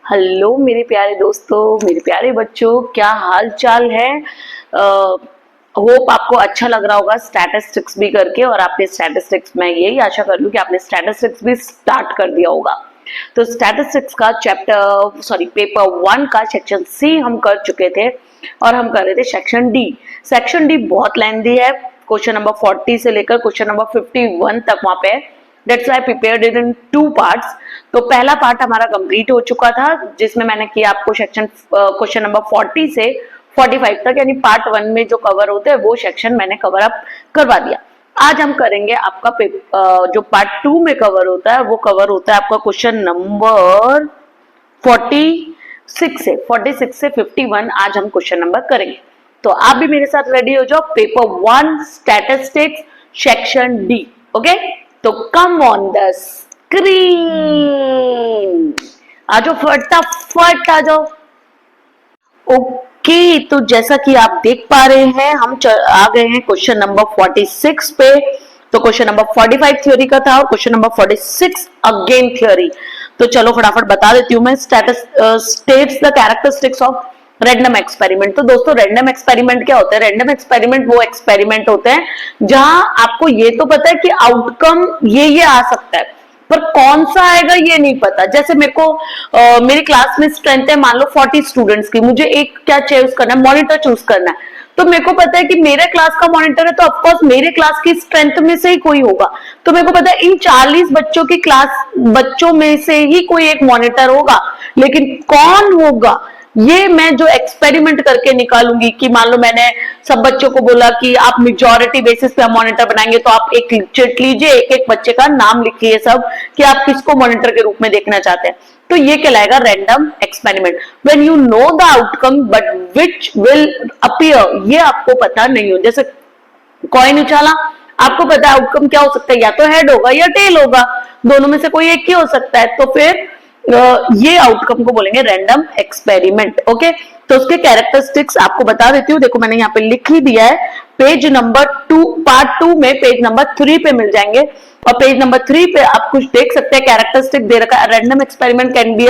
Hello मेरे प्यारे दोस्तों, मेरे प्यारे बच्चों, क्या हाल चाल है। होप आपको अच्छा लग रहा होगा स्टैटिस्टिक्स भी करके। और आपने स्टैटिस्टिक्स, मैं यही आशा कर लूं कि आपने स्टैटिस्टिक्स भी स्टार्ट कर दिया होगा। तो स्टैटिस्टिक्स का पेपर 1 का सेक्शन सी हम कर चुके थे और हम कर रहे थे सेक्शन डी। सेक्शन डी बहुत लेंथी है, क्वेश्चन नंबर 40 से लेकर क्वेश्चन नंबर 51 तक वहां पे है। That's why I prepared it in 2 parts। तो पहला पार्ट हमारा कंप्लीट हो चुका था, जिसमें मैंने किया आपको सेक्शन क्वेश्चन नंबर 40 से 45 तक, यानी पार्ट 1 में जो कवर होते हैं वो सेक्शन मैंने कवर अप करवा दिया। आज हम करेंगे आपका जो पार्ट 2 में कवर होता है वो कवर होता है आपका क्वेश्चन नंबर 46 से 51। आज हम क्वेश्चन नंबर करेंगे, तो आप भी मेरे साथ रेडी हो जाओ। Paper 1 statistics section D. Okay, तो कम ऑन द स्क्रीन, आ जाओ फटाफट आ जाओ। ओके, तो जैसा कि आप देख पा रहे हैं हम आ गए हैं क्वेश्चन नंबर 46 पे। तो क्वेश्चन नंबर 45 थ्योरी का था और क्वेश्चन नंबर 46 अगेन थ्योरी। तो चलो फटाफट बता देती हूँ मैं। States the characteristics of random experiment. तो दोस्तों रैंडम एक्सपेरिमेंट क्या होता है? रैंडम एक्सपेरिमेंट वो एक्सपेरिमेंट होते हैं जहां आपको ये तो पता है कि आउटकम ये आ सकता है, पर कौन सा आएगा ये नहीं पता। जैसे मेरे को मेरी क्लास में स्ट्रेंथ है मान लो 40 स्टूडेंट्स की, मुझे एक क्या चूज करना है, मॉनिटर चूज करना है। तो मेरे को पता है कि मेरे क्लास का मॉनिटर है, तो ऑफकोर्स मेरे क्लास की स्ट्रेंथ में से ही कोई होगा। तो मेरे को पता है इन 40 बच्चों की क्लास बच्चों में से ही कोई एक मॉनिटर होगा, लेकिन कौन होगा ये मैं जो एक्सपेरिमेंट करके निकालूंगी। कि मान लो मैंने सब बच्चों को बोला कि आप मेजॉरिटी बेसिस पे मॉनिटर बनाएंगे, तो आप एक चिट लीजिए, एक एक बच्चे का नाम लिखिए सब कि आप किसको मॉनिटर के रूप में देखना चाहते हैं। तो ये कहलाएगा random experiment. When you know the outcome but which will appear, ये आपको पता नहीं हो। जैसे कॉइन उछाला, आपको पता है आउटकम क्या हो सकता है, या तो हेड होगा या टेल होगा, दोनों में से कोई एक ही हो सकता है। तो फिर ये आउटकम को बोलेंगे रैंडम एक्सपेरिमेंट। ओके, तो उसके कैरेक्टरिस्टिक्स आपको बता देती हूँ। देखो मैंने यहाँ पे लिख ही दिया है, पेज नंबर 2 पार्ट 2 में पेज नंबर 3 पे मिल जाएंगे। और पेज नंबर 3 पे आप कुछ देख सकते हैं, कैरेक्टरिस्टिक दे रखा है। Random experiment can be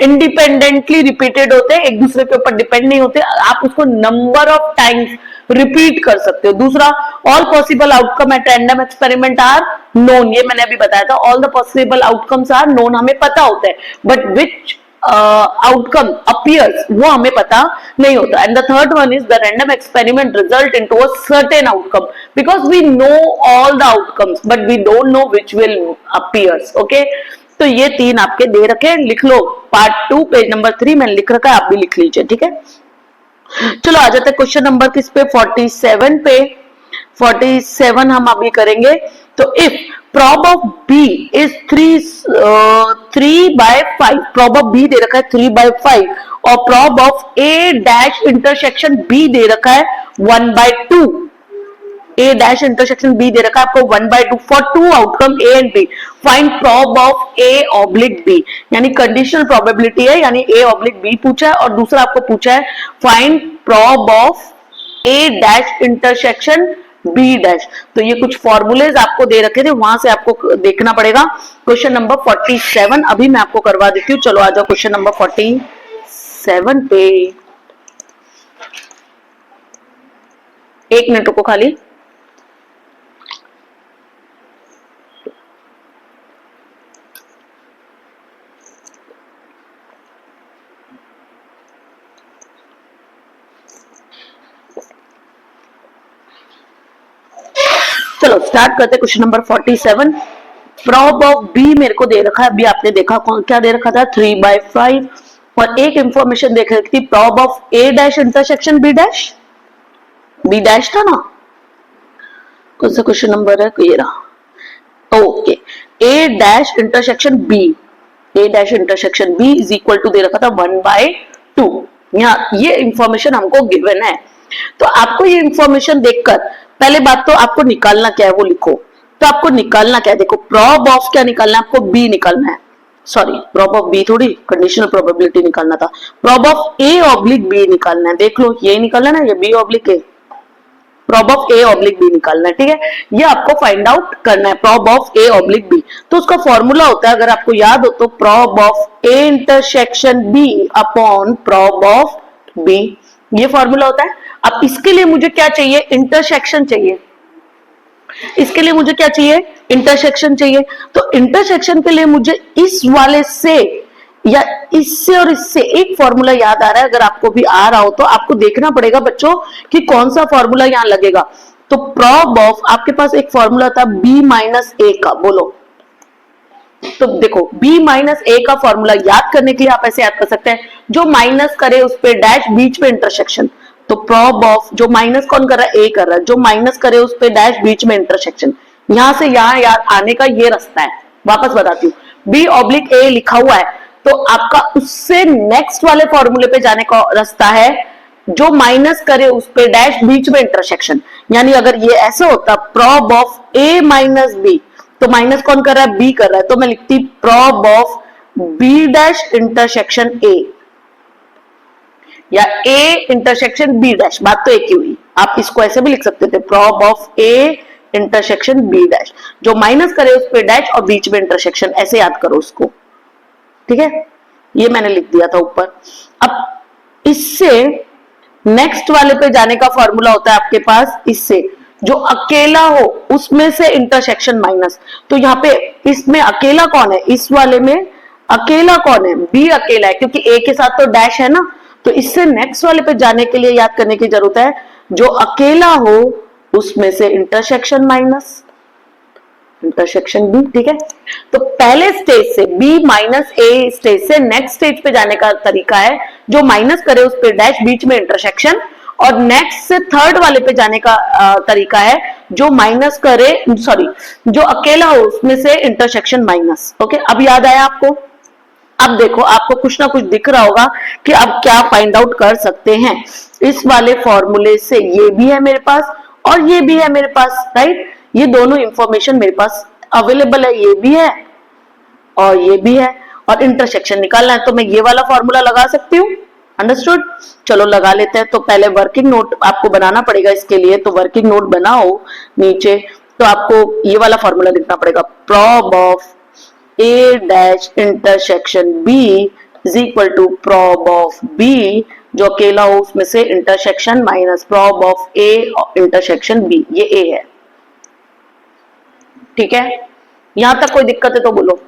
independently repeated होते हैं, एक दूसरे के ऊपर डिपेंड नहीं होते। आप उसको नंबर ऑफ टाइम्स रिपीट कर सकते हो। दूसरा, all possible outcome at random experiment are known, ये मैंने अभी बताया था। All the possible outcomes are known, हमें पता होता है, बट विच आउटकम अपीयर्स वो हमें पता नहीं होता। And the third one is the random experiment result into a certain outcome, because we know all the outcomes but we don't know which will appears. Okay, तो ये 3 आपके दे रखे, लिख लो। पार्ट 2 पेज नंबर 3 मैंने लिख रखा है, आप भी लिख लीजिए, ठीक है। चलो आ जाते हैं क्वेश्चन नंबर किस पे, 47 पे। 47 हम अभी करेंगे। तो if prob of B is 3/5, prob of B दे रखा है 3/5 और prob of A dash intersection B दे रखा है 1/2। ए डैश इंटरसेक्शन बी दे रखा है आपको 1/2 for 2 outcome A and B. Find prob of A oblique B, यानी कंडीशनल प्रोबेबिलिटी है, यानी ए ऑब्लिक बी पूछा है। और दूसरा आपको पूछा है find prob of A dash intersection B dash. तो ये कुछ फॉर्मूलेज आपको दे रखे थे, वहां से आपको देखना पड़ेगा। क्वेश्चन नंबर 47 अभी मैं आपको करवा देती हूँ। चलो आ जाओ क्वेश्चन नंबर 47 पे। 1 मिनट को खाली। चलो स्टार्ट करते question number 47। Prob of B मेरे को दे रखा है, अभी आपने देखा क्या दे रखा था, 3/5। और एक इंफॉर्मेशन देख रखी थी, prob of A dash intersection B dash, B dash था ना, कौन सा क्वेश्चन नंबर है ये रहा। Okay, A dash intersection B, A dash intersection B is equal to दे रखा था 1/2। यहाँ ये इंफॉर्मेशन हमको गिवन है। तो आपको ये इंफॉर्मेशन देखकर पहले बात तो आपको निकालना क्या है वो लिखो। तो आपको निकालना क्या है, देखो प्रॉब ऑफ क्या निकालना है आपको, बी निकालना है। सॉरी, प्रॉब ऑफ बी थोड़ी, कंडीशनल प्रोबेबिलिटी निकालना था। Prob of A oblique B निकालना है। देख लो, ये निकालना है ना, ये B oblique A. Prob of A oblique B निकालना है, ठीक है। ये आपको फाइंड आउट करना है, prob of A oblique B. तो उसका फॉर्मूला होता है, अगर आपको याद हो तो, prob of A intersection B upon prob of B, ये फॉर्मूला होता है। अब इसके लिए मुझे क्या चाहिए, इंटरसेक्शन चाहिए। इसके लिए मुझे क्या चाहिए, इंटरसेक्शन चाहिए। तो इंटरसेक्शन के लिए मुझे इस वाले से या इससे और इससे एक फॉर्मूला याद आ रहा है, अगर आपको भी आ रहा हो तो आपको देखना पड़ेगा बच्चों कि कौन सा फॉर्मूला यहां लगेगा। तो प्रॉब ऑफ, आपके पास एक फॉर्मूला था b माइनस ए का, बोलो। तो देखो b माइनस ए का फॉर्मूला याद करने के लिए आप ऐसे याद कर सकते हैं, जो माइनस करे उस पे डैश, बीच में इंटरसेक्शन। तो प्रॉब ऑफ, जो माइनस कौन कर रहा है, ए कर रहा है, जो माइनस करे उस पे डैश, बीच में इंटरसेक्शन। यहां से यहां आने का ये रास्ता है। वापस बताती हूँ, b ऑब्लिक ए लिखा हुआ है, तो आपका उससे नेक्स्ट वाले फॉर्मूले पे जाने का रास्ता है, जो माइनस करे उस पे डैश, बीच में इंटरसेक्शन। यानी अगर ये ऐसे होता, prob of A minus B, तो माइनस कौन कर रहा है, बी कर रहा है, तो मैं लिखती prob of B dash intersection A, या ए इंटरसेक्शन बी डैश, बात तो एक ही हुई। आप इसको ऐसे भी लिख सकते थे, prob of A intersection B dash, जो माइनस करे उस पे डैश और बीच में इंटरसेक्शन, ऐसे याद करो उसको, ठीक है। ये मैंने लिख दिया था ऊपर। अब इससे नेक्स्ट वाले पे जाने का फॉर्मूला होता है आपके पास, इससे जो अकेला हो उसमें से इंटरसेक्शन माइनस। तो यहाँ पे इसमें अकेला कौन है, इस वाले में अकेला कौन है, बी अकेला है, क्योंकि ए के साथ तो डैश है ना। तो इससे नेक्स्ट वाले पे जाने के लिए याद करने की जरूरत है, जो अकेला हो उसमें से इंटरसेक्शन माइनस, इंटरसेक्शन बी, ठीक है। तो पहले स्टेज से, बी माइनस ए स्टेज से नेक्स्ट स्टेज पे जाने का तरीका है, जो माइनस करे उस पे डैश, बीच में इंटरसेक्शन। और नेक्स्ट से थर्ड वाले पे जाने का तरीका है, जो माइनस करे, सॉरी, जो अकेला हो उसमें से इंटरसेक्शन माइनस। ओके, अब याद आया आपको। अब देखो, आपको कुछ ना कुछ दिख रहा होगा कि अब क्या फाइंड आउट कर सकते हैं इस वाले फॉर्मूले से। ये भी है मेरे पास और ये भी है मेरे पास, राइट। ये दोनों इंफॉर्मेशन मेरे पास अवेलेबल है, ये भी है और ये भी है, और इंटरसेक्शन निकालना है तो मैं ये वाला फॉर्मूला लगा सकती हूँ। अंडरस्टूड, चलो लगा लेते हैं। तो पहले वर्किंग नोट आपको बनाना पड़ेगा इसके लिए, तो वर्किंग नोट बनाओ नीचे। तो आपको ये वाला फॉर्मूला लिखना पड़ेगा, prob of A dash intersection B is equal to prob of B, जो अकेला हो उसमें से intersection minus prob of A intersection B. ये ए है, ठीक है। यहां तक कोई दिक्कत है तो बोलो।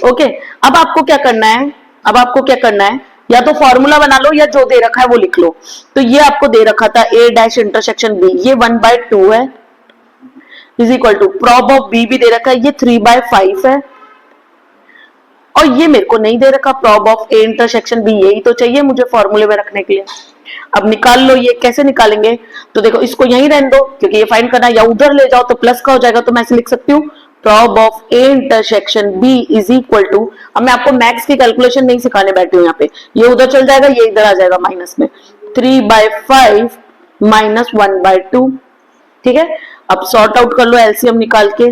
ओके, अब आपको क्या करना है, अब आपको क्या करना है, या तो फॉर्मूला बना लो या जो दे रखा है वो लिख लो। तो ये आपको दे रखा था ए डैश इंटरसेक्शन बी, ये 1/2 है, is equal to prob of B भी दे रखा है, ये 3/5 है, और ये मेरे को नहीं दे रखा prob of A intersection B, यही तो चाहिए मुझे फॉर्मूले में रखने के लिए। अब निकाल लो, ये कैसे निकालेंगे, तो देखो इसको यहीं रहने दो क्योंकि ये फाइंड करना है, या उधर ले जाओ तो प्लस का हो जाएगा। तो मैं ऐसे लिख सकती हूँ, prob of A intersection B is equal to, अब मैं आपको मैथ्स की कैलकुलेशन नहीं सिखाने बैठी हूँ यहाँ पे, ये उधर चल जाएगा, ये इधर आ जाएगा माइनस में, 3/5 माइनस 1/2, ठीक है। अब सॉर्ट आउट कर लो एलसीएम निकाल के।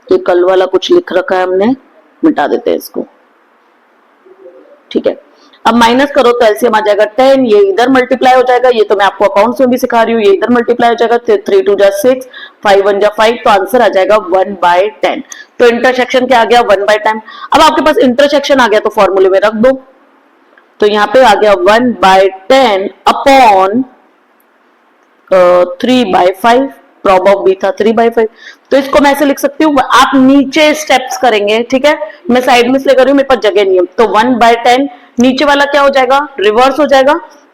ये कल वाला कुछ लिख रखा है हमने, मिटा देते हैं इसको, ठीक है। अब माइनस करो तो एलसीएम आ जाएगा 10, ये इधर मल्टीप्लाई हो जाएगा, ये तो मैं आपको अकाउंट्स में भी सिखा रही हूँ, ये इधर मल्टीप्लाई हो जाएगा, 3 2 जा 6, 5 1 जा 5, तो आंसर आ जाएगा 1/10। तो इंटरसेक्शन क्या आ गया, 1/10। अब आपके पास इंटरसेक्शन आ गया तो फॉर्मूले में रख दो, तो यहाँ पे आ गया 1/10 अपॉन 3/5, प्रॉब ऑफ बी था 3/5। तो इसको मैं ऐसे लिख सकती हूँ, आप नीचे स्टेप्स करेंगे, ठीक है, मैं साइड में इसलिए कर रही हूँ, मेरे पास जगह नहीं है। तो 1/10 नीचे वाला क्या हो जाएगा, रिवर्स हो जाएगा,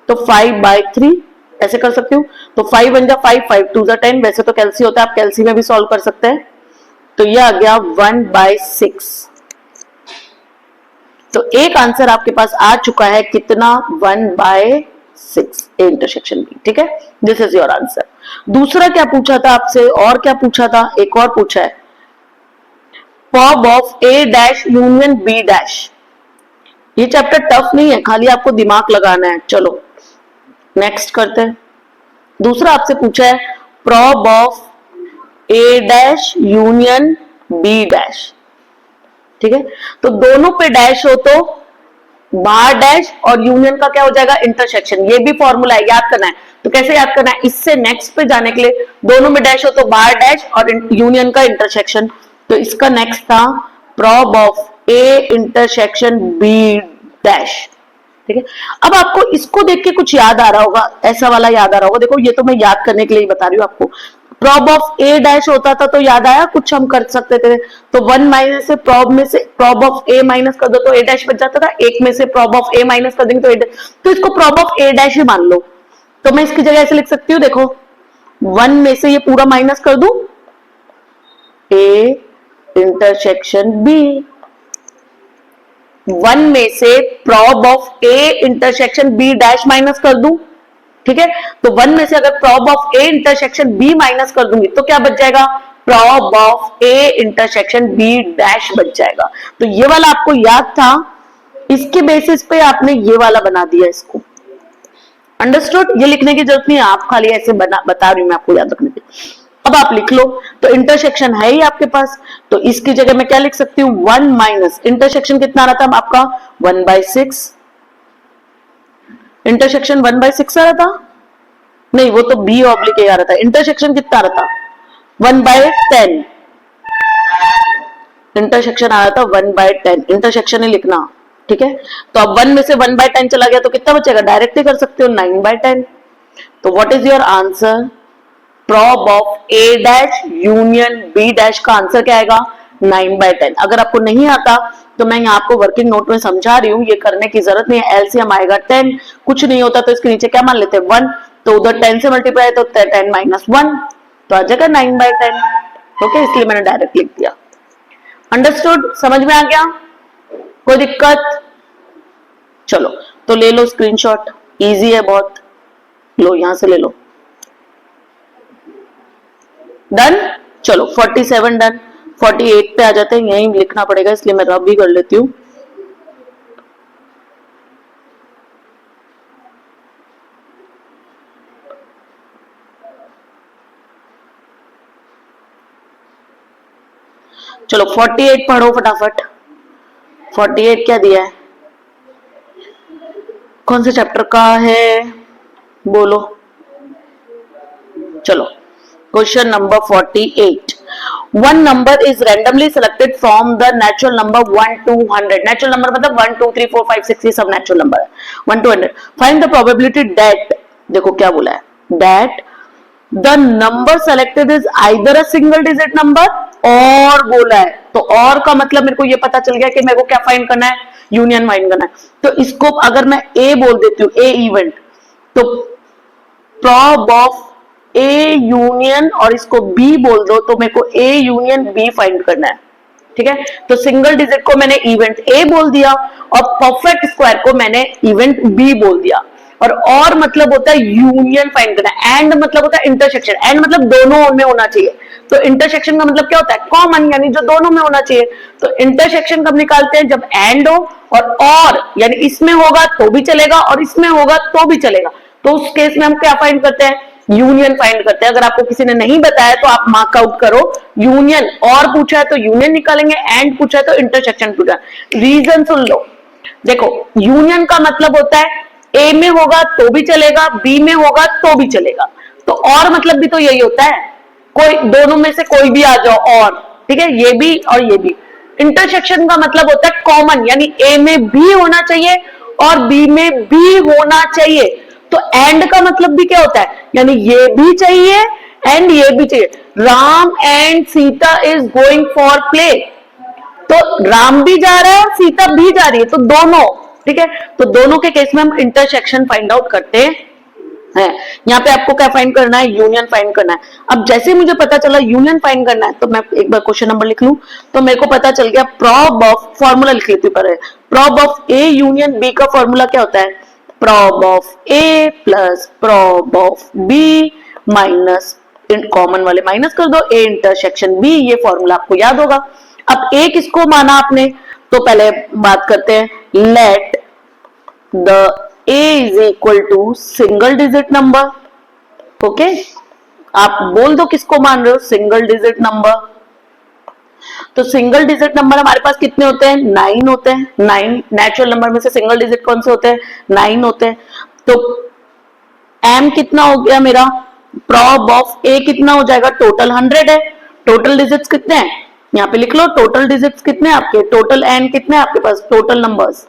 तो 5/3 ऐसे कर सकती हूँ। तो 5 1 जा 5, 5 2 जा 10, वैसे तो कैल्सी होता है, आप कैल्सी में भी सॉल्व कर सकते हैं। तो ये आ गया 1/6। तो एक आंसर आपके पास आ चुका है, कितना, 1/6 इंटरसेक्शन बी, ठीक है। This is your answer. दूसरा क्या पूछा था आपसे, और क्या पूछा था, एक और पूछा है, prob of A dash union B dash. ये चैप्टर टफ नहीं है, खाली आपको दिमाग लगाना है। चलो नेक्स्ट करते हैं। दूसरा आपसे पूछा है, prob of A dash union B dash, ठीक है। तो दोनों पे डैश हो तो बार डैश और यूनियन का क्या हो जाएगा, इंटरसेक्शन। ये भी फॉर्मूला है, याद करना है। तो कैसे याद करना है, इससे नेक्स्ट पे जाने के लिए दोनों में डैश हो तो बार डैश और यूनियन का इंटरसेक्शन। तो इसका नेक्स्ट था prob of A intersection B dash. ठीक है, अब आपको इसको देख के कुछ याद आ रहा होगा, ऐसा वाला याद आ रहा होगा। देखो ये तो मैं याद करने के लिए बता रही हूँ आपको। प्रॉब ऑफ ए डैश होता था तो याद आया, कुछ हम कर सकते थे। तो 1 माइनस से प्रॉब में से प्रॉब ऑफ ए माइनस कर दो तो ए डैश बच जाता था। एक में से प्रॉब ऑफ ए माइनस कर देंगे तो ए डैश, तो इसको प्रॉब ऑफ ए डैश ही मान लो। तो मैं इसकी जगह ऐसे लिख सकती हूँ, देखो 1 में से ये पूरा माइनस कर दूं, ए इंटरसेक्शन बी। 1 में से prob of A intersection B dash minus कर दूं, ठीक है। तो 1 में से अगर prob of A intersection B minus कर दूंगी तो क्या बच जाएगा, prob of A intersection B dash बच जाएगा। तो ये वाला आपको याद था, इसके बेसिस पे आपने ये वाला बना दिया इसको। अंडरस्टूड? ये लिखने की जरूरत नहीं है, आप खाली ऐसे बता रही हूं मैं आपको याद रखने के। अब आप लिख लो, तो इंटरसेक्शन है ही आपके पास, तो इसकी जगह मैं क्या लिख सकती हूँ, 1 माइनस इंटरसेक्शन कितना आ रहा था आपका 1/6। इंटरसेक्शन 1/6 आ रहा था, नहीं वो तो बी ऑब्लिक ए आ रहा था। इंटरसेक्शन कितना आ रहा था 1/10। इंटरसेक्शन आ रहा था 1/10, इंटरसेक्शन ही लिखना, ठीक है। तो अब 1 में से 1/10 चला गया तो कितना बचेगा, डायरेक्ट ही कर सकते हो 9/10। तो what is your answer, prob of A dash union B dash का आंसर क्या आएगा 9/10। अगर आपको नहीं आता तो मैं यहाँ आपको वर्किंग नोट में समझा रही हूँ, ये करने की जरूरत नहीं है। एलसीएम आएगा 10, कुछ नहीं होता तो इसके नीचे क्या मान लेते हैं 1, तो उधर 10 से मल्टीप्लाई तो 10 - 1 तो आ जाएगा 9/10। ओके, इसलिए मैंने डायरेक्ट लिख दिया। अंडरस्टूड? समझ में आ गया? कोई दिक्कत? चलो तो ले लो स्क्रीनशॉट, इजी है बहुत, लो यहां से ले लो। डन? चलो 47 डन। 48 पे आ जाते हैं, यहीं लिखना पड़ेगा इसलिए मैं रब भी कर लेती हूँ। चलो 48 पढ़ो फटाफट। 48 क्या दिया है, कौन से चैप्टर का है बोलो। चलो question number 48। One number is randomly selected from the natural number 1 to 100. Natural number मतलब 1 2 3 4 5 6 ये सब natural number है, 1 to 100. Find the probability that, देखो क्या बोला है, that the number selected is either a single digit number और बोला है। तो और का मतलब मेरे को ये पता चल गया कि मेरे को क्या फाइंड करना है, यूनियन फाइंड करना है। तो इसको अगर मैं ए बोल देती हूँ, ए इवेंट, तो प्रॉब ऑफ ए यूनियन और इसको बी बोल दो तो मेरे को ए यूनियन बी फाइंड करना है, ठीक है। तो सिंगल डिजिट को मैंने इवेंट ए बोल दिया और परफेक्ट स्क्वायर को मैंने इवेंट बी बोल दिया। और मतलब होता है यूनियन फाइंड करना, एंड मतलब होता है इंटरसेक्शन, एंड मतलब दोनों में होना चाहिए। तो इंटरसेक्शन का मतलब क्या होता है, कॉमन, यानी जो दोनों में होना चाहिए। तो इंटरसेक्शन कब निकालते हैं, जब एंड हो और यानी इसमें होगा तो भी चलेगा और इसमें होगा तो भी चलेगा। तो उस केस में हम क्या फाइंड करते हैं, यूनियन फाइंड करते हैं। अगर आपको किसी ने नहीं बताया तो आप मार्क आउट करो यूनियन, और पूछा है तो यूनियन निकालेंगे, एंड पूछा है तो इंटरसेक्शन पूछा। रीजन सुन लो, देखो यूनियन का मतलब होता है ए में होगा तो भी चलेगा, बी में होगा तो भी चलेगा। तो और मतलब भी तो यही होता है, कोई दोनों में से कोई भी आ जाओ और, ठीक है, ये भी और ये भी। इंटरसेक्शन का मतलब होता है कॉमन, यानी ए में भी होना चाहिए और बी में भी होना चाहिए। तो एंड का मतलब भी क्या होता है, यानी ये भी चाहिए एंड ये भी चाहिए। Ram and Sita is going for play, तो राम भी जा रहा है और सीता भी जा रही है, तो दोनों, ठीक है। तो दोनों के केस में हम इंटरसेक्शन फाइंड आउट करते हैं। यहाँ पे आपको क्या फाइंड करना है, यूनियन फाइंड करना है। अब जैसे मुझे पता चला यूनियन फाइंड करना है तो मैं एक बार क्वेश्चन नंबर लिख लूं, तो मेरे को पता चल गया प्रॉब ऑफ, फॉर्मूला लिख लेती हूँ, prob of A union B का फॉर्मूला क्या होता है, prob of A plus prob of B minus, common वाले माइनस कर दो, ए इंटरसेक्शन बी। ये फॉर्मूला आपको याद होगा। अब ए किसको माना आपने, तो पहले बात करते हैं, let the a is equal to single digit number. Okay, आप बोल दो किसको मान रहे हो, सिंगल डिजिट नंबर। तो सिंगल डिजिट नंबर हमारे पास कितने होते हैं? 9 होते हैं। 9 नेचुरल नंबर में से सिंगल डिजिट कौन से होते हैं? 9 होते हैं। तो m कितना हो गया मेरा? प्रॉब ऑफ a कितना हो जाएगा? टोटल 100 है। टोटल डिजिट्स कितने हैं? यहाँ पे लिख लो टोटल डिजिट्स कितने हैं आपके, टोटल n कितने हैं आपके पास, टोटल नंबर्स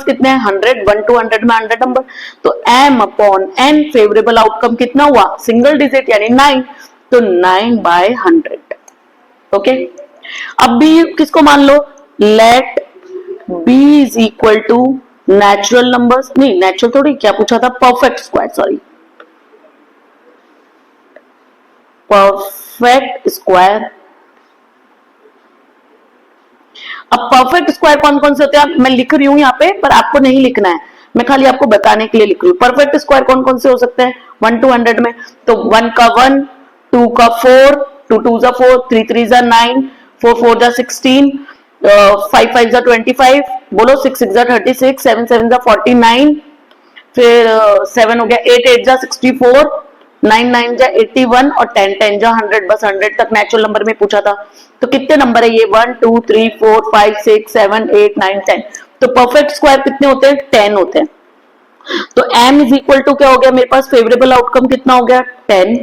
कितने हैं? 100, 1 to 100 में 100 नंबर। तो m upon n favourable outcome कितना हुआ? सिंगल डिजिट यानी 9, तो 9/100। ओके, अब b किसको मान लो? Let b is equal to natural numbers, नहीं नेचुरल थोड़ी, क्या पूछा था? Perfect square, sorry perfect square. अब परफेक्ट स्क्वायर कौन कौन से होते हैं मैं लिख रही हूं यहाँ पे, पर आपको नहीं लिखना है, मैं खाली आपको बताने के लिए लिख रही हूँ। परफेक्ट स्क्वायर कौन कौन से हो सकते हैं? 1 to 100 में तो 1 का 1, 2 का 4, 2 2 जा 4, 3 3 जा 9, 4 4 जा 16, 5 5 जा 25, बोलो 6 6 जा 36, 7 7 जा 49, फिर 7 हो गया, 8 8 जा 64, 9 9 जा 81 और 10 10 जा 100। बस 100 तक नेचुरल नंबर में पूछा था। तो कितने नंबर है ये? 1 2 3 4 5 6 7 8 9 10। तो परफेक्ट स्क्वायर कितने होते हैं? 10 होते हैं। तो m इज इक्वल टू क्या हो गया मेरे पास? फेवरेबल आउटकम कितना हो गया? 10।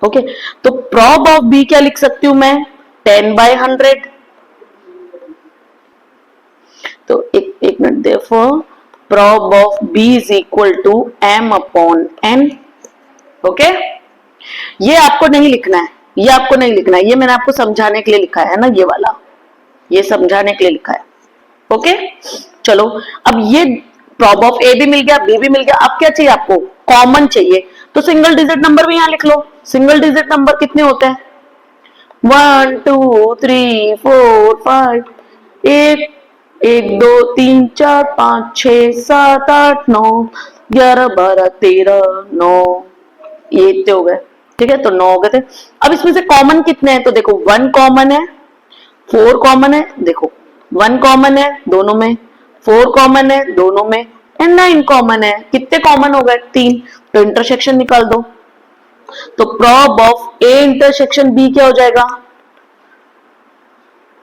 ओके, तो प्रॉब ऑफ b क्या लिख सकती हूं मैं? 10/100। तो एक minute, therefore prob of b is equal to m upon n। Okay, ये आपको नहीं लिखना है, ये आपको नहीं लिखना है, ये मैंने आपको समझाने के लिए लिखा है ना, ये वाला, ये समझाने के लिए लिखा है। ओके, चलो अब ये प्रॉब ऑफ ए भी मिल गया, बी भी मिल गया। अब क्या चाहिए आपको? कॉमन चाहिए। तो सिंगल डिजिट नंबर भी यहां लिख लो। सिंगल डिजिट नंबर कितने होते हैं? 1 2 3 4 5, 1 1 2 3 4 5 6 7 8 9 11 12 13 9, ये इतने हो गए। ठीक है, तो 9 हो गए थे। अब इसमें से कॉमन कितने हैं? तो देखो 1 कॉमन है, 4 कॉमन है, देखो 1 कॉमन है दोनों में, 4 कॉमन है दोनों में, एंड 9 कॉमन है। कितने कॉमन हो गए? 3। तो इंटरसेक्शन निकाल दो। तो prob of A intersection B क्या हो जाएगा?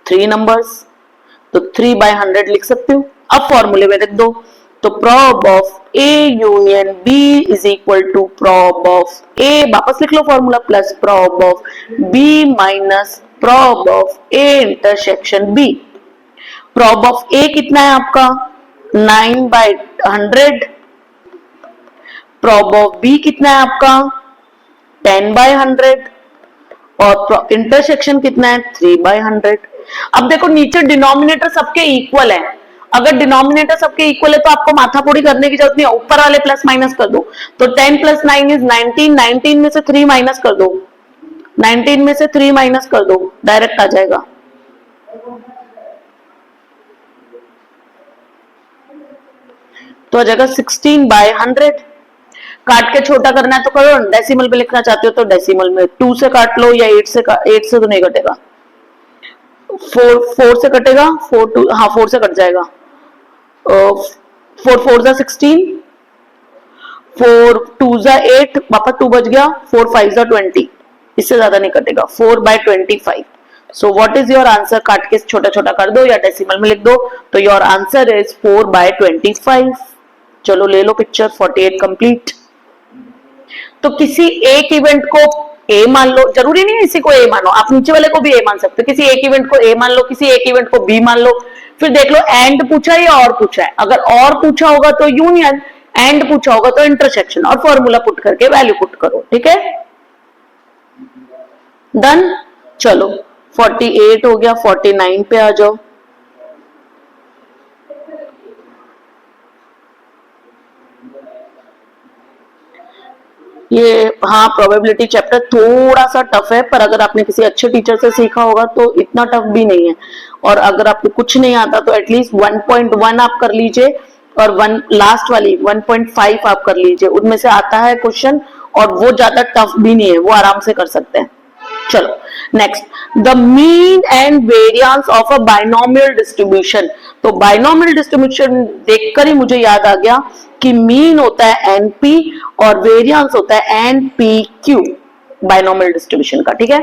3 नंबर्स, तो 3/100 लिख सकते हो। अब फॉर्मूले में रख दो। तो prob of A union B is equal to prob of A, वापस लिख लो formula, plus prob of B minus prob of A intersection B. Prob of A कितना है आपका? 9/100। प्रॉब ऑफ बी कितना है आपका? 10/100। और इंटरसेक्शन कितना है? 3/100। अब देखो नीचे डिनोमिनेटर सबके इक्वल है। अगर डिनोमिनेटर सबके इक्वल है तो आपको माथापोड़ी करने की जरूरत नहीं है, ऊपर वाले प्लस माइनस कर दो। तो 10 + 9 इज 19, 19 में से 3 माइनस कर दो, 19 में से 3 माइनस कर दो, डायरेक्ट आ जाएगा। तो आ जाएगा 16/100। काट के छोटा करना है तो करो, डेसिमल में लिखना चाहते हो तो डेसिमल में 2 से काट लो या 8 से तो नहीं कटेगा, 4 से कटेगा, 4 से कट जाएगा। 4 4 जा 16, 4 2 जा 8, वापस 2 बच गया, 4 5 जा 20, इससे ज्यादा नहीं कटेगा, 4/25। So what is your answer? काट के छोटा छोटा कर दो या डेसिमल में लिख दो। तो योर आंसर इज 4/25। चलो ले लो पिक्चर। 48 कंप्लीट। तो किसी एक इवेंट को ए मान लो, जरूरी नहीं है इसी को ए मानो, आप नीचे वाले को भी ए मान सकते हो। किसी एक इवेंट को ए मान लो, किसी एक इवेंट को बी मान लो, फिर देख लो एंड पूछा है या और पूछा है। अगर और पूछा होगा तो यूनियन, एंड पूछा होगा तो इंटरसेक्शन, और फॉर्मूला पुट करके वैल्यू पुट करो। ठीक है, डन। चलो 48 हो गया, 49 पे आ जाओ। ये हाँ, प्रोबेबिलिटी चैप्टर थोड़ा सा टफ है, पर अगर आपने किसी अच्छे टीचर से सीखा होगा तो इतना टफ भी नहीं है। और अगर आपको कुछ नहीं आता तो एटलीस्ट 1.1 आप कर लीजिए, और लास्ट वाली 1.5 आप कर लीजिए, उनमें से आता है क्वेश्चन, और वो ज्यादा टफ भी नहीं है, वो आराम से कर सकते हैं। चलो next, the mean and variance of a binomial distribution. तो बाइनोमियल डिस्ट्रीब्यूशन देखकर ही मुझे याद आ गया कि मीन होता है एनपी और वेरियंस होता है एनपीक्यू। बायनॉमियल डिस्ट्रीब्यूशन का, ठीक है।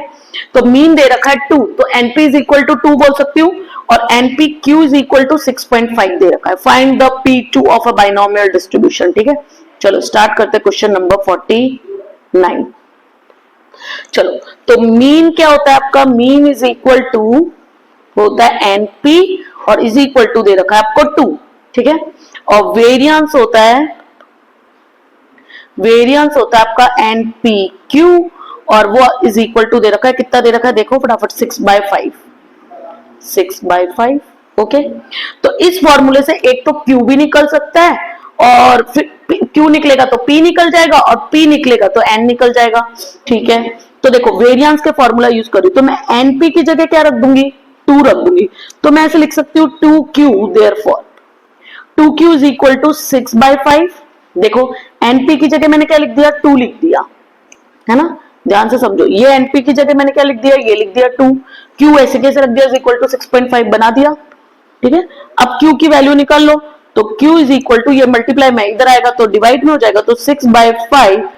तो मीन दे रखा है 2, तो एनपी इज इक्वल टू 2 बोल सकती हूँ, और NP Q is equal to 6.5 दे रखा है। Find the P2 of a binomial distribution, ठीक है। चलो स्टार्ट करते हैं क्वेश्चन नंबर 49। चलो, तो मीन क्या होता है आपका? मीन इज इक्वल टू होता है एनपी और इज इक्वल टू दे रखा है आपको 2, ठीक है। और वेरियंस होता है आपका एनपी क्यू, और वो इज इक्वल टू दे रखा है, कितना दे रखा है देखो फटाफट, 6/5, 6/5, ओके। तो इस फॉर्मूले से एक तो क्यू भी निकल सकता है, और फिर क्यू निकलेगा तो पी निकल जाएगा, और पी निकलेगा तो एन निकल जाएगा, ठीक है। तो देखो वेरिएंस के फॉर्मूला यूज करूं तो मैं एनपी की जगह क्या रख दूंगी? 2 रख दूंगी। तो मैं ऐसे लिख सकती हूँ 2q, therefore 2q is equal to 6/5। देखो एनपी की जगह मैंने क्या लिख दिया? 2 लिख दिया, है ना। ध्यान से समझो, ये एनपी की जगह मैंने क्या लिख दिया? ये लिख दिया 2, क्यू ऐसे कैसे रख दिया? इज इक्वल टू 6.5 बना दिया, ठीक है। अब क्यू की वैल्यू निकाल लो, तो क्यू इज इक्वल टू, ये मल्टीप्लाई में इधर आएगा तो डिवाइड में हो जाएगा, तो 6/5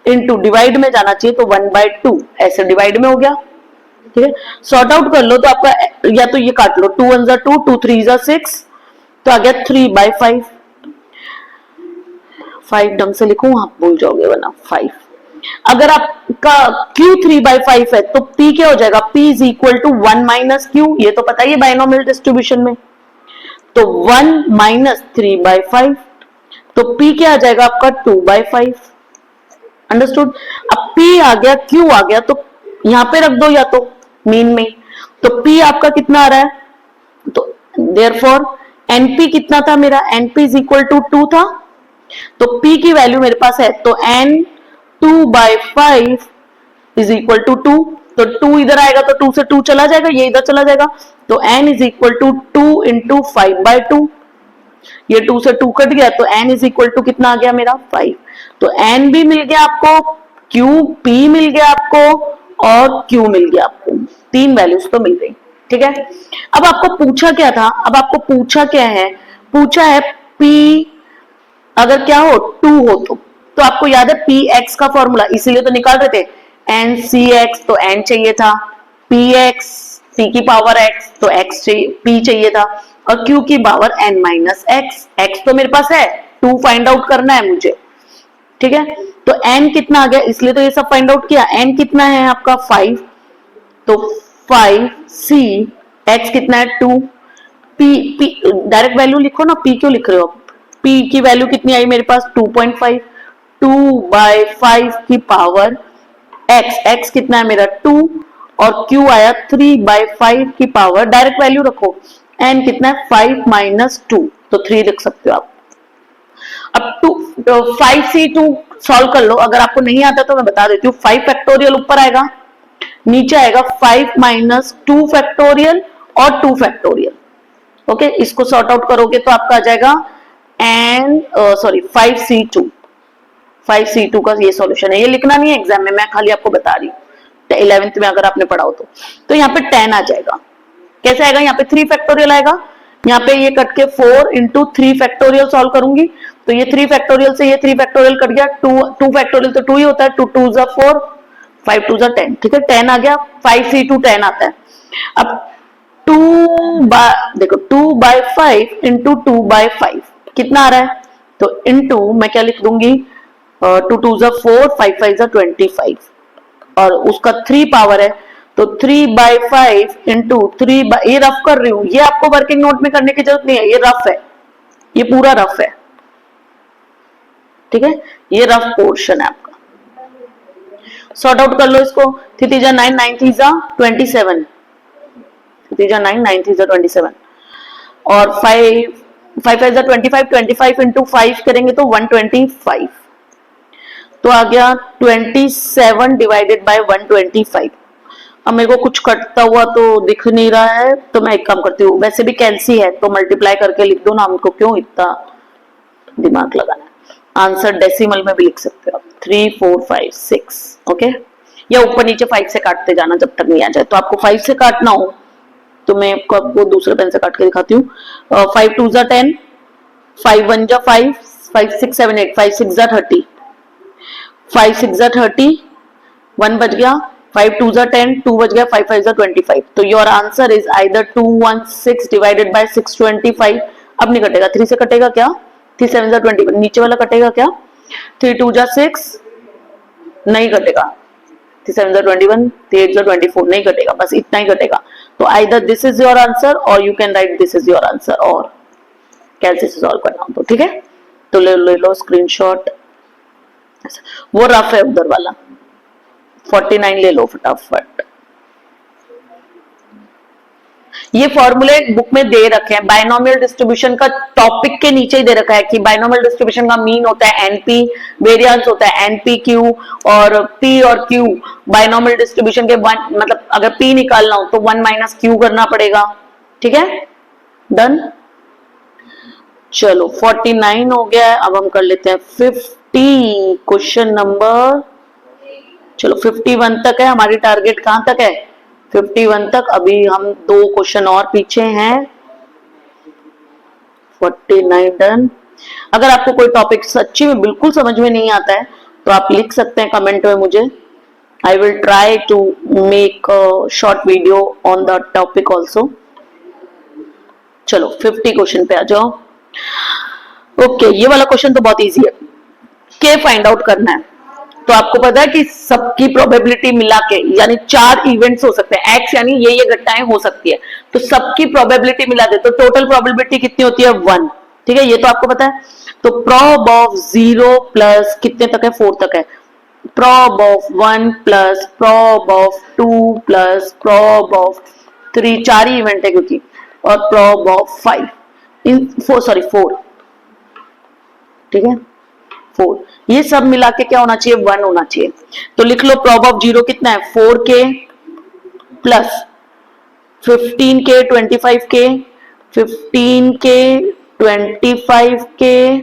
इंटू डिवाइड में जाना चाहिए तो 1/2, ऐसे डिवाइड में हो गया, ठीक है। सॉर्ट आउट कर लो तो आपका, या तो ये काट लो, 2 1 2, 2 3 6, तो आ गया 3/5। 5 ढंग से लिखूं, आप भूल जाओगे वरना 5। अगर आपका Q 3/5 है तो P क्या हो जाएगा? P is equal to 1 minus Q, ये तो पता ही है बायनॉमियल डिस्ट्रीब्यूशन में, तो 1 माइनस 3/5, तो P क्या आ जाएगा आपका? 2/5। अंडरस्टूड। अब P आ गया, Q आ गया, तो यहां पे रख दो या तो मीन में, तो P आपका कितना आ रहा है? तो देयरफॉर NP कितना था मेरा? NP इज इक्वल टू 2 था, तो P की वैल्यू मेरे पास है, तो N 2/5 इज इक्वल टू 2, तो 2 इधर आएगा तो 2 से 2 चला जाएगा, ये इधर चला जाएगा, तो N is equal to 2 into 5/2, ये 2 से 2 कट गया, तो N इज इक्वल टू कितना आ गया मेरा? 5। तो N भी मिल गया आपको, Q P मिल गया आपको, और Q मिल गया आपको, 3 वैल्यूज तो मिल गई, ठीक है। अब आपको पूछा क्या था? अब आपको पूछा क्या है? पूछा है P अगर क्या हो 2 हो तो आपको याद है px का फॉर्मूला, इसीलिए तो निकाल रहे थे ncx, तो n चाहिए था, px p की पावर x, तो x चाहिए, p चाहिए था, और q की power n minus x, x तो मेरे पास है, 2 फाइंड आउट करना है मुझे, ठीक है। तो n कितना आ गया, इसलिए तो ये सब फाइंड आउट किया। n कितना है आपका? 5, तो 5c, x कितना है? 2, p डायरेक्ट वैल्यू लिखो ना, p क्यों लिख रहे हो? P की वैल्यू कितनी आई मेरे पास? 2.5, 2/5 की पावर x कितना है मेरा? 2, और Q आया 3/5 की पावर, डायरेक्ट वैल्यू रखो, n कितना है? 5 माइनस 2, तो 3 लिख सकते हो आप। अब 5c2 सॉल्व कर लो, अगर आपको नहीं आता तो मैं बता देती हूँ। 5 फैक्टोरियल ऊपर आएगा, नीचे आएगा 5 माइनस 2 फैक्टोरियल और 2 फैक्टोरियल, ओके। इसको सॉर्ट आउट करोगे तो आपका आ जाएगा एंड 5c2 का ये सॉल्यूशन है। ये लिखना नहीं है एग्जाम में, मैं खाली आपको बता रही हूँ, 11th में अगर आपने पढ़ा हो तो यहाँ पे 10 आ जाएगा। कैसे आएगा? यहाँ पे 3 फैक्टोरियल आएगा, यहाँ पे ये कट के 4 इंटू 3 फैक्टोरियल सॉल्व करूंगी, तो ये 3 फैक्टोरियल से ये 3 फैक्टोरियल कट गया, 2 फैक्टोरियल तो 2 ही होता है, 2 2 जा 4, 5 2 जा 10, ठीक है। 10 आ गया, 5c2 10 आता है। अब 2/5 इंटू 2/5 कितना आ रहा है? तो इंटू मैं क्या लिख दूंगी, 2 2 जा 4, 5 5 जा 25, और उसका 3 पावर है, तो 3/5 इंटू 3, ये रफ कर रही हूं, ये आपको वर्किंग नोट में करने की जरूरत नहीं है, ये रफ है, ये पूरा रफ है, ठीक है। ये रफ पोर्शन है आपका, सॉर्ट आउट कर लो इसको। 3 3 जा 9, 9 3 जा 27, 3 जा 9, 9 3 जा 27, और 5 5 5 जा 25, 25 इंटू 5 करेंगे तो 125, तो आ गया 27 डिवाइडेड बाय 125। अब मेरे को कुछ कटता हुआ तो दिख नहीं रहा है, तो मैं एक काम करती हूँ, वैसे भी कैंसी है तो मल्टीप्लाई करके लिख दो ना, हमको क्यों इतना दिमाग लगाना है। आंसर डेसिमल में भी लिख सकते हो आप, 3 4 5 6, ओके। या ऊपर नीचे 5 से काटते जाना जब तक नहीं आ जाए। तो आपको 5 से काटना हो तो मैं आपको दूसरे पेन से काट के दिखाती हूँ। 5 2 जा 10, 5 1 जा 5, 5 6 7 8, 5 6 जा 30, 5 6 जा 30, 1 बच गया, 5 2 जा 10, 2 बच गया, 5 5 जा 25। तो your answer is either 216 divided by 625। अब नहीं कटेगा, 3 से कटेगा क्या, 3 7 जा 20, नीचे वाला कटेगा क्या, 3 2 जा 6, नहीं कटेगा, 3 7 जा 21, 3 8 जा 24, नहीं कटेगा, बस इतना ही कटेगा। तो either this is your answer और you can write this is your answer, और कैसे सॉल्व करना हो तो ठीक है। तो ले लो स्क्रीनशॉट, वो रफ है उधर वाला, 49 ले लो फटाफट। ये फॉर्मूले बुक में दे रखे हैं, बाइनोमियल डिस्ट्रीब्यूशन का टॉपिक के नीचे ही दे रखा है कि बाइनोमियल डिस्ट्रीब्यूशन का मीन होता है एनपी, वेरिएंस होता है एनपी क्यू, और पी और क्यू बाइनोमियल डिस्ट्रीब्यूशन के मतलब अगर पी निकालना हो तो 1 माइनस क्यू करना पड़ेगा, ठीक है। डन, चलो 49 हो गया है। अब हम कर लेते हैं 50, क्वेश्चन नंबर, चलो 51 तक है, हमारी टारगेट कहां तक है, 51 तक। अभी हम 2 क्वेश्चन और पीछे हैं। 49 डन। अगर आपको कोई टॉपिक सच्ची में बिल्कुल समझ में नहीं आता है तो आप लिख सकते हैं कमेंट में मुझे, I will try to make short video on the topic also. चलो 50 क्वेश्चन पे आ जाओ। ओके, ये वाला क्वेश्चन तो बहुत इजी है, के फाइंड आउट करना है। तो आपको पता है कि सबकी प्रोबेबिलिटी मिला के, यानी 4 इवेंट्स हो सकते हैं, एक्स यानी ये घटनाएं हो सकती है, तो सबकी प्रोबेबिलिटी मिला दे तो टोटल प्रोबेबिलिटी कितनी होती है, 1, ठीक है, ये तो आपको पता है। तो प्रॉब ऑफ 0 प्लस कितने तक है, 4 तक है, prob of 1 plus prob of 2 plus prob of 3, 4 ही इवेंट है क्योंकि, और प्रॉब ऑफ 5 इन 4, ठीक है, 4, ये सब मिला के क्या होना चाहिए, 1 होना चाहिए। तो लिख लो प्रॉब ऑफ 0 कितना है, 4k plus 15k 25k, 15k 25k,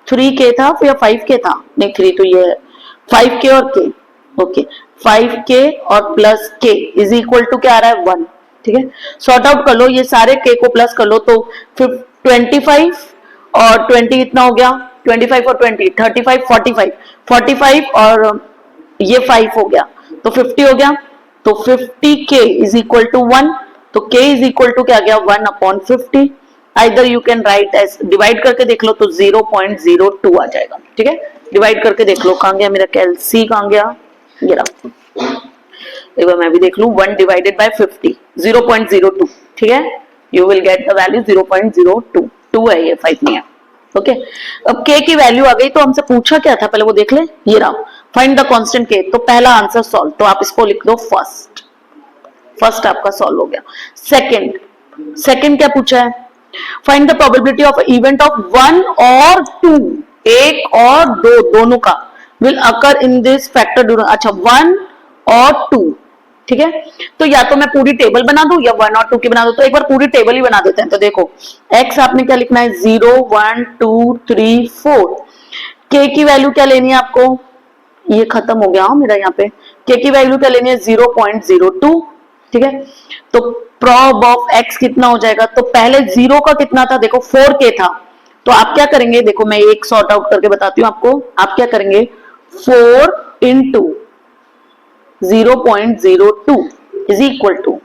3k था या 5k था, नहीं 3 तो ये है, 5k और k, ओके 5k और plus k is equal to क्या आ रहा है, 1, ठीक है। सॉर्ट आउट कर लो, ये सारे k को प्लस कर लो, तो 25 और 20 कितना हो गया, 25 और 20 35, 45 और ये 5 हो गया तो 50 हो गया। तो 50k इज इक्वल टू 1, तो k इज इक्वल टू क्या गया, 1/50। Either you can write as, divide करके देख लो तो 0.02 आ जाएगा, ठीक है। डिवाइड करके देख लो, कहां गया मेरा कैलसी, कहां गया, ये रहा, एक बार मैं भी देख लूं, 1 डिवाइडेड बाय 50, 0.02, ठीक है, you will get the value 0.02, 2 है ये, 5 नहीं है, ओके। अब k की वैल्यू आ गई, तो हमसे पूछा क्या था पहले वो देख ले, ये रहा, फाइंड द कांस्टेंट k, तो पहला आंसर सॉल्व, तो आप इसको लिख दो फर्स्ट आपका सॉल्व हो गया। सेकंड क्या पूछा है, find the probability of event of 1 और 2, 1 और 2 दोनों का will occur in this factor, अच्छा 1 और 2, ठीक है। तो या तो मैं पूरी टेबल बना दूं या 1 और 2 की बना दूं, तो एक बार पूरी टेबल ही बना देते हैं। तो देखो x आपने क्या लिखना है, 0 1 2 3 4, k की वैल्यू क्या लेनी है आपको, ये खत्म हो गया मेरा यहाँ पे, k की वैल्यू क्या लेनी है, 0.02, ठीक है। तो प्रॉब ऑफ x कितना हो जाएगा, तो पहले 0 का कितना था, देखो 4k था, तो आप क्या करेंगे, देखो मैं एक सॉर्ट आउट करके बताती हूँ आपको, आप क्या करेंगे, 4 इंटू 0.02 इज इक्वल टू,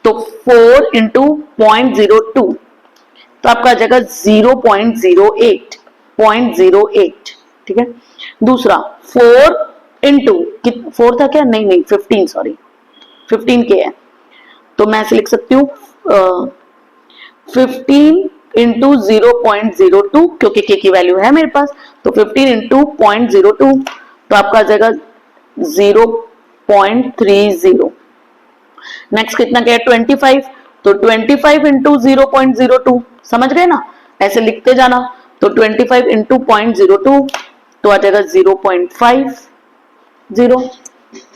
तो 4 इंटू 0.02 तो आपका आ जाएगा 0.08, ठीक है। दूसरा 4 इंटू 4 था क्या, नहीं 15, सॉरी 15k है, तो मैं ऐसे लिख सकती हूँ 15 इंटू 0.02, क्योंकि k की वैल्यू है मेरे पास, तो 15 इंटू 0.02 तो आपका आ जाएगा 0.30। नेक्स्ट कितना क्या है, 25, तो 25 इंटू 0.02, समझ गए ना, ऐसे लिखते जाना, तो 25 इंटू 0.02 तो आ जाएगा 0.50,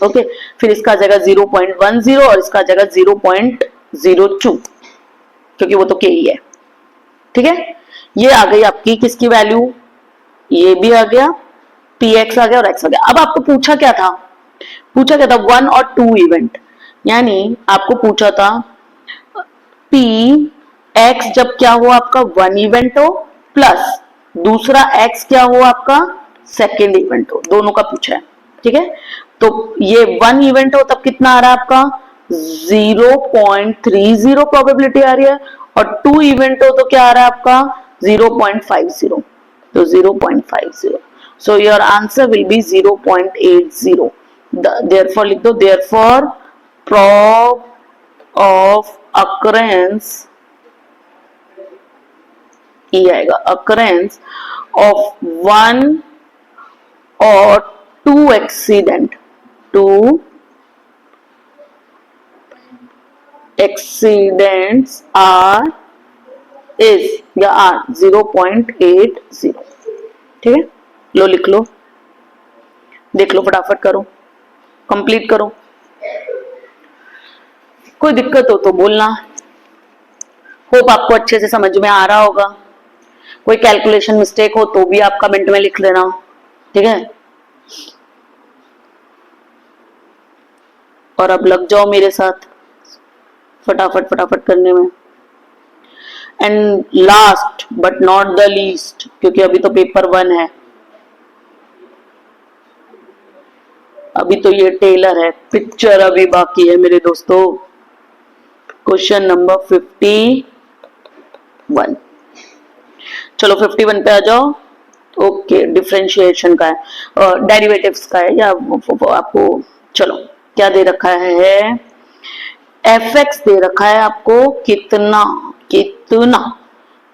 ओके। फिर इसका आ जाएगा 0.10 और इसका आ जाएगा 0.02, क्योंकि वो तो के ही है, ठीक है। ये आ गई आपकी किसकी वैल्यू, ये भी आ गया, px आ गया और x आ गया। अब आपको पूछा क्या था, 1 और 2 इवेंट, यानी आपको पूछा था px जब क्या हो आपका 1 इवेंट हो, प्लस दूसरा x क्या हो आपका सेकेंड इवेंट हो, दोनों का पूछा है, ठीक है। तो ये 1 इवेंट हो तब कितना आ रहा है आपका 0.30 प्रोबेबिलिटी आ रही है, और 2 इवेंट हो तो क्या आ रहा है आपका 0.50, तो 0.50, so your answer will be 0.80. Therefore लिख दो, therefore prob of occurrence ये आएगा occurrence of 1 or 2 accident, 2 accidents are is या are 0.80. ठीक है, लो लिख लो, देख लो, फटाफट करो, कंप्लीट करो, कोई दिक्कत हो तो बोलना। होप आपको अच्छे से समझ में आ रहा होगा, कोई कैलकुलेशन मिस्टेक हो तो भी आप कमेंट में लिख लेना, ठीक है। और अब लग जाओ मेरे साथ फटाफट फटाफट करने में। And last but not the least, क्योंकि अभी तो पेपर 1 है, अभी तो ये टेलर है, पिक्चर अभी बाकी है मेरे दोस्तों। क्वेश्चन नंबर 51, चलो 51 पे आ जाओ। ओके, डिफरेंशिएशन का है, डेरिवेटिव्स का है, या आपको चलो क्या दे रखा है, fx दे रखा है आपको कितना कितना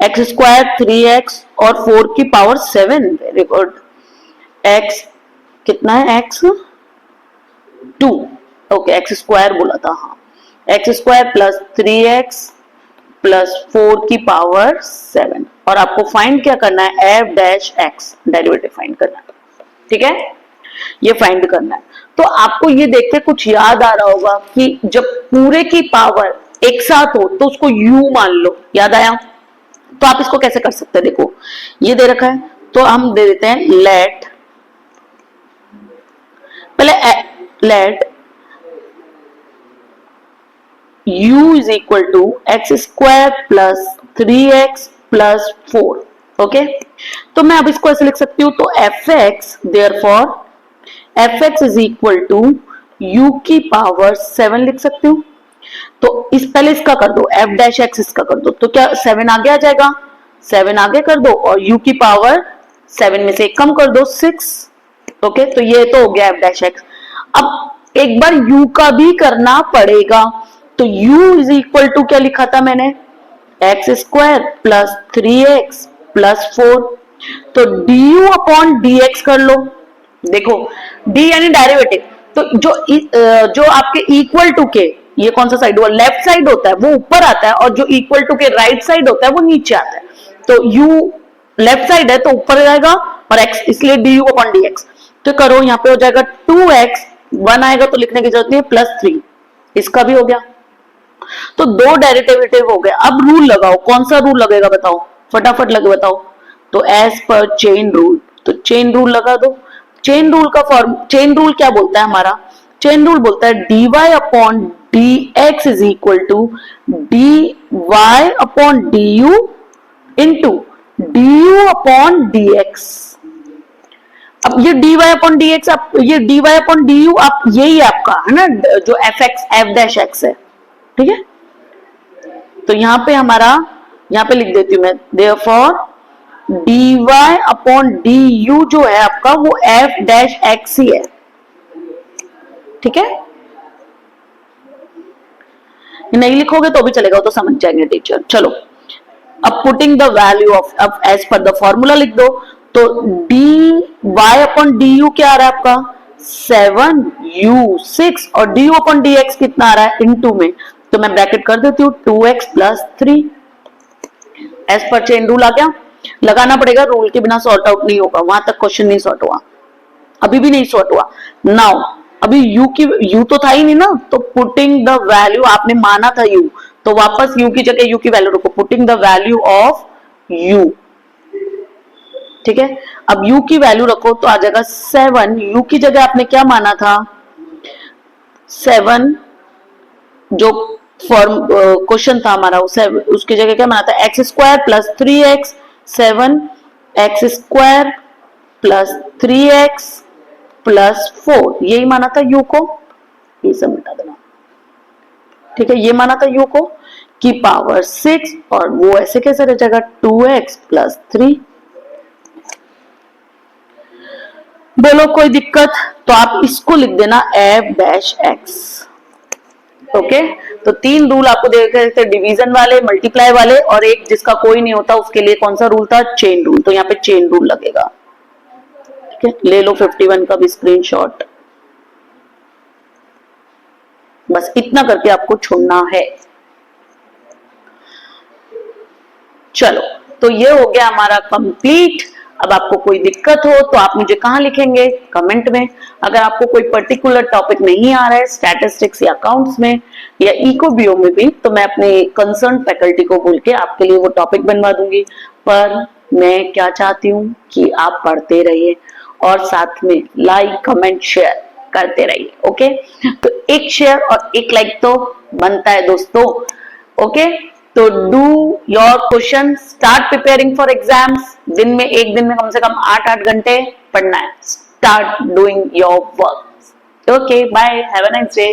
x स्क्वायर 3x और 4 की पावर 7, वेरी गुड। x कितना है, x 2, ओके, x स्क्वायर बोला था, हाँ, x square plus 3x plus 4 की पावर 7, और आपको फाइंड क्या करना है, f dash x, derivative find करना है, ठीक है, ये फाइंड करना है। तो आपको ये देख के कुछ याद आ रहा होगा कि जब पूरे की पावर एक साथ हो तो उसको u मान लो, याद आया। तो आप इसको कैसे कर सकते हैं, देखो ये दे रखा है, तो हम दे देते हैं लेट, पहले let u is equal to x square plus 3x plus 4, okay. तो मैं अब इसको ऐसे लिख सकती हूं, तो fx therefore fx is equal to u की पावर 7 लिख सकती हूँ। तो इस पहले इसका कर दो, f डैश x इसका कर दो, तो क्या 7 आगे आ जाएगा, 7 आगे कर दो, और u की पावर 7 में से एक कम कर दो, 6, ओके। तो ये तो हो गया f डैश x। अब एक बार u का भी करना पड़ेगा, तो u इज इक्वल टू क्या लिखा था मैंने, x square plus 3x plus 4, तो du अपॉन dx कर लो। देखो d यानी डेरिवेटिव, तो जो आपके इक्वल टू के, ये कौन सा साइड हुआ, लेफ्ट साइड होता है वो ऊपर आता है, और जो इक्वल टू के राइट साइड होता है वो नीचे आता है। तो u लेफ्ट साइड है तो ऊपर जाएगा, और x इसलिए du अपॉन dx। तो करो, यहाँ पे हो जाएगा 2x, 1 आएगा तो लिखने की जरूरत नहीं है, प्लस 3, इसका भी हो गया। तो 2 डेरिवेटिव हो गए। अब रूल लगाओ, कौन सा रूल लगेगा बताओ, फटाफट लगे बताओ। तो एज पर चेन रूल, तो चेन रूल लगा दो। चेन रूल का फॉर्म, चेन रूल क्या बोलता है हमारा, चेन रूल बोलता है dy upon dx is equal to dy upon du into du upon dx। अब ये dy अपॉन dx, आप ये dy अपॉन du, आप यही आपका है ना, जो fx f डैश x है, ठीक है। तो यहाँ पे हमारा, यहाँ पे लिख देती हूँ मैं, देयरफॉर dy अपॉन du जो है आपका वो f डैश x ही है, ठीक है। नहीं लिखोगे तो भी चलेगा, तो समझ जाएंगे टीचर। चलो अब पुटिंग द वैल्यू ऑफ, अब एज पर द फॉर्मूला लिख दो। तो dy अपॉन du क्या आ रहा है आपका 7u 6, और du अपॉन dx कितना आ रहा है इनटू में, तो मैं ब्रैकेट कर देती हूँ 2x प्लस 3। एज पर चेन रूल आ गया, लगाना पड़ेगा, रूल के बिना सॉर्ट आउट नहीं होगा, वहां तक क्वेश्चन नहीं सॉर्ट हुआ, अभी भी नहीं सॉर्ट हुआ। नाउ अभी u तो था ही नहीं ना, तो पुटिंग द वैल्यू, आपने माना था u, तो वापस u की जगह u की वैल्यू रखो, putting the value of u, ठीक है। अब u की वैल्यू रखो तो आ जाएगा 7, u की जगह आपने क्या माना था 7, जो फॉर्म क्वेश्चन था हमारा, उसकी जगह क्या माना था x square plus 3x, 7 x square plus 3x plus 4, यही माना था u को, ये सब मिटा देना, ठीक है, ये माना था u को, की पावर 6, और वो ऐसे कैसे रह जाएगा 2x प्लस 3। बोलो कोई दिक्कत? तो आप इसको लिख देना f डैश x। ओके, तो 3 रूल आपको दे रखे थे, डिवीजन वाले, मल्टीप्लाई वाले, और एक जिसका कोई नहीं होता उसके लिए कौन सा रूल था, चेन रूल। तो यहाँ पे चेन रूल लगेगा, ठीक है, ले लो 51 का भी स्क्रीनशॉट। बस इतना करके आपको छोड़ना है। चलो, तो ये हो गया हमारा कंप्लीट। अब आपको कोई दिक्कत हो तो आप मुझे कहाँ लिखेंगे, कमेंट में। अगर आपको कोई पर्टिकुलर टॉपिक नहीं आ रहा है स्टैटिस्टिक्स या अकाउंट्स में या इको बीओ में भी, तो मैं अपने कंसर्न फैकल्टी को बोल के आपके लिए वो टॉपिक बनवा दूंगी। पर मैं क्या चाहती हूँ कि आप पढ़ते रहिए और साथ में लाइक कमेंट शेयर करते रहिए। ओके, तो एक शेयर और एक लाइक तो बनता है दोस्तों। ओके, तो do your question, start preparing for exams. दिन में, एक दिन में कम से कम 8-8 घंटे पढ़ना है। Start doing your work. Okay, bye, have a nice day.